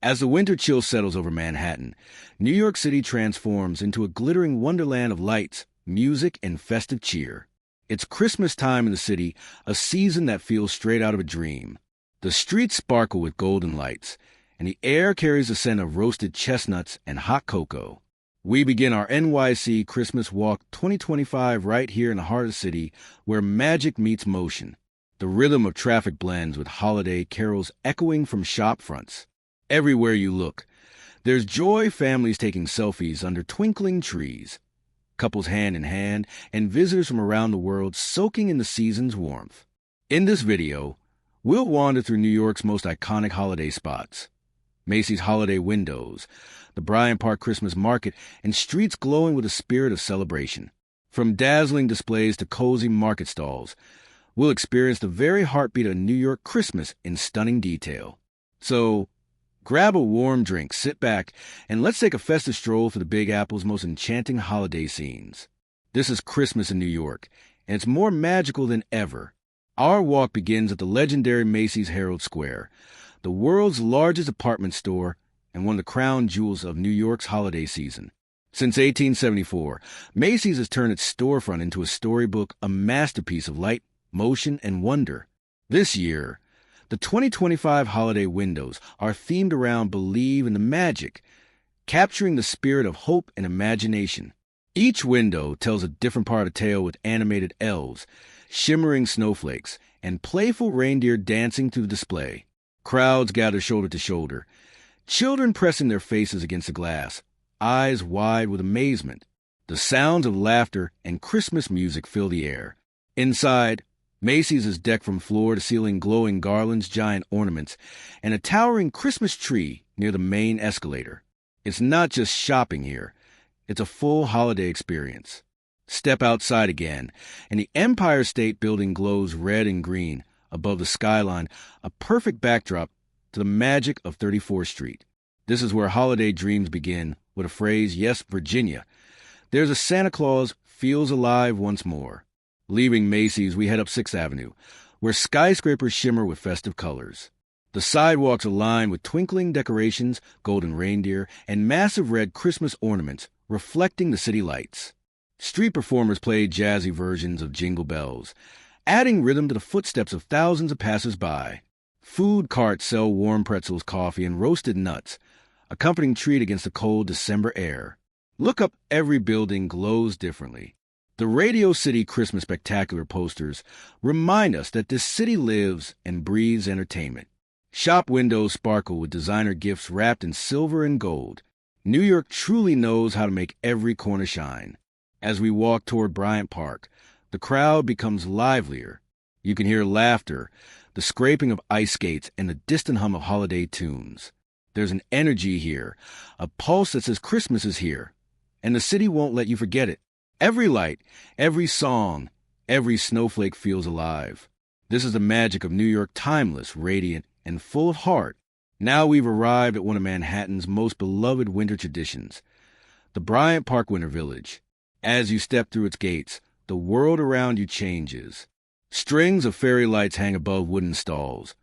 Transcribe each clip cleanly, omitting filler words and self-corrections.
As the winter chill settles over Manhattan, New York City transforms into a glittering wonderland of lights, music, and festive cheer. It's Christmas time in the city, a season that feels straight out of a dream. The streets sparkle with golden lights, and the air carries the scent of roasted chestnuts and hot cocoa. We begin our NYC Christmas Walk 2025 right here in the heart of the city, where magic meets motion. The rhythm of traffic blends with holiday carols echoing from shop fronts. Everywhere you look, there's joy, families taking selfies under twinkling trees, couples hand in hand, and visitors from around the world soaking in the season's warmth. In this video, we'll wander through New York's most iconic holiday spots. Macy's holiday windows, the Bryant Park Christmas market, and streets glowing with a spirit of celebration. From dazzling displays to cozy market stalls, we'll experience the very heartbeat of New York Christmas in stunning detail. So, grab a warm drink, sit back, and let's take a festive stroll through the Big Apple's most enchanting holiday scenes. This is Christmas in New York, and it's more magical than ever. Our walk begins at the legendary Macy's Herald Square, the world's largest department store and one of the crown jewels of New York's holiday season. Since 1874, Macy's has turned its storefront into a storybook, a masterpiece of light, motion, and wonder. This year, the 2025 holiday windows are themed around Believe in the Magic, capturing the spirit of hope and imagination. Each window tells a different part of the tale with animated elves, shimmering snowflakes, and playful reindeer dancing through the display. Crowds gather shoulder to shoulder, children pressing their faces against the glass, eyes wide with amazement. The sounds of laughter and Christmas music fill the air. Inside, Macy's is decked from floor to ceiling, glowing garlands, giant ornaments, and a towering Christmas tree near the main escalator. It's not just shopping here. It's a full holiday experience. Step outside again, and the Empire State Building glows red and green above the skyline, a perfect backdrop to the magic of 34th Street. This is where holiday dreams begin with a phrase, "Yes, Virginia." There's a Santa Claus feels alive once more. Leaving Macy's, we head up 6th Avenue, where skyscrapers shimmer with festive colors. The sidewalks are lined with twinkling decorations, golden reindeer, and massive red Christmas ornaments reflecting the city lights. Street performers play jazzy versions of Jingle Bells, adding rhythm to the footsteps of thousands of passers-by. Food carts sell warm pretzels, coffee, and roasted nuts, a comforting treat against the cold December air. Look up, every building glows differently. The Radio City Christmas Spectacular posters remind us that this city lives and breathes entertainment. Shop windows sparkle with designer gifts wrapped in silver and gold. New York truly knows how to make every corner shine. As we walk toward Bryant Park, the crowd becomes livelier. You can hear laughter, the scraping of ice skates, and the distant hum of holiday tunes. There's an energy here, a pulse that says Christmas is here, and the city won't let you forget it. Every light, every song, every snowflake feels alive. This is the magic of New York, timeless, radiant, and full of heart. Now we've arrived at one of Manhattan's most beloved winter traditions, the Bryant Park Winter Village. As you step through its gates, the world around you changes. Strings of fairy lights hang above wooden stalls.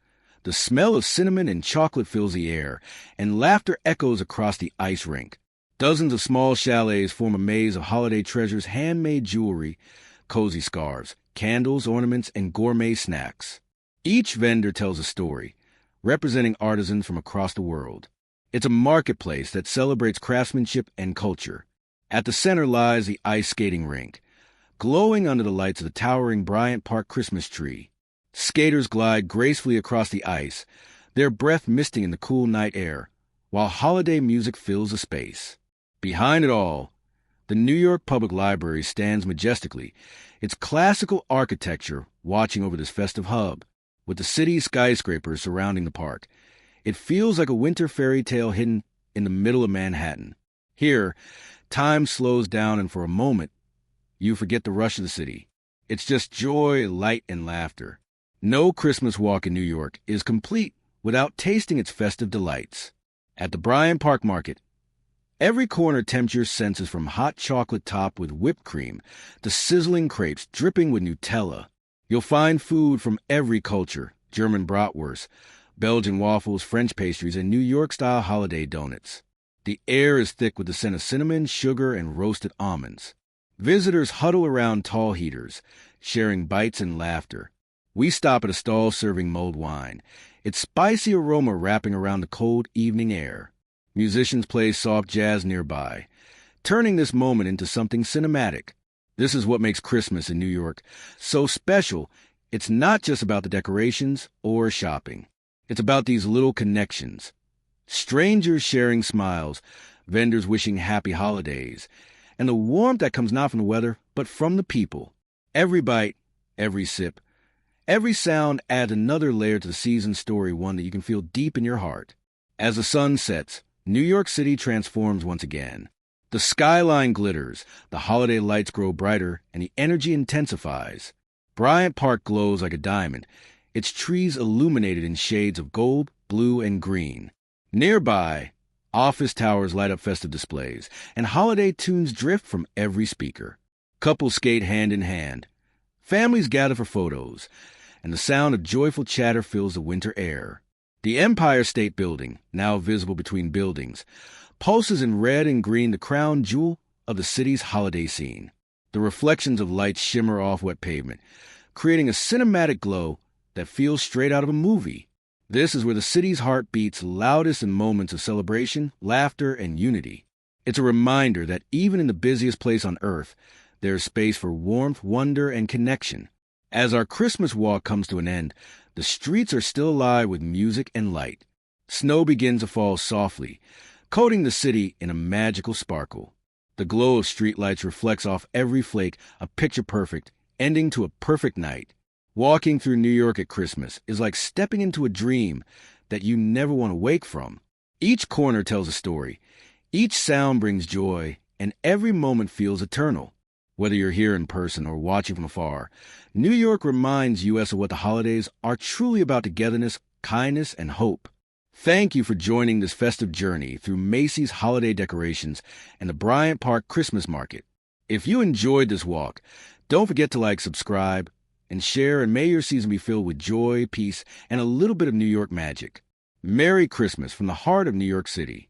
The smell of cinnamon and chocolate fills the air, and laughter echoes across the ice rink. Dozens of small chalets form a maze of holiday treasures, handmade jewelry, cozy scarves, candles, ornaments, and gourmet snacks. Each vendor tells a story, representing artisans from across the world. It's a marketplace that celebrates craftsmanship and culture. At the center lies the ice skating rink, glowing under the lights of the towering Bryant Park Christmas tree. Skaters glide gracefully across the ice, their breath misting in the cool night air, while holiday music fills the space. Behind it all, the New York Public Library stands majestically, its classical architecture watching over this festive hub. With the city's skyscrapers surrounding the park, it feels like a winter fairy tale hidden in the middle of Manhattan. Here, time slows down, and for a moment, you forget the rush of the city. It's just joy, light, and laughter. No Christmas walk in New York is complete without tasting its festive delights. At the Bryant Park Market, every corner tempts your senses, from hot chocolate topped with whipped cream to sizzling crepes dripping with Nutella. You'll find food from every culture: German bratwurst, Belgian waffles, French pastries, and New York-style holiday donuts. The air is thick with the scent of cinnamon, sugar, and roasted almonds. Visitors huddle around tall heaters, sharing bites and laughter. We stop at a stall serving mulled wine, its spicy aroma wrapping around the cold evening air. Musicians play soft jazz nearby, turning this moment into something cinematic. This is what makes Christmas in New York so special. It's not just about the decorations or shopping. It's about these little connections. Strangers sharing smiles, vendors wishing happy holidays, and the warmth that comes not from the weather, but from the people. Every bite, every sip, every sound adds another layer to the season's story, one that you can feel deep in your heart. As the sun sets, New York City transforms once again. The skyline glitters, the holiday lights grow brighter, and the energy intensifies. Bryant Park glows like a diamond, its trees illuminated in shades of gold, blue, and green. Nearby, office towers light up festive displays, and holiday tunes drift from every speaker. Couples skate hand in hand. Families gather for photos, and the sound of joyful chatter fills the winter air. The Empire State Building, now visible between buildings, pulses in red and green, the crown jewel of the city's holiday scene. The reflections of lights shimmer off wet pavement, creating a cinematic glow that feels straight out of a movie. This is where the city's heart beats loudest in moments of celebration, laughter, and unity. It's a reminder that even in the busiest place on earth, there is space for warmth, wonder, and connection. As our Christmas walk comes to an end, the streets are still alive with music and light. Snow begins to fall softly, coating the city in a magical sparkle. The glow of streetlights reflects off every flake, a picture perfect, ending to a perfect night. Walking through New York at Christmas is like stepping into a dream that you never want to wake from. Each corner tells a story, each sound brings joy, and every moment feels eternal. Whether you're here in person or watching from afar, New York reminds us of what the holidays are truly about: togetherness, kindness, and hope. Thank you for joining this festive journey through Macy's holiday decorations and the Bryant Park Christmas Market. If you enjoyed this walk, don't forget to like, subscribe, and share, and may your season be filled with joy, peace, and a little bit of New York magic. Merry Christmas from the heart of New York City.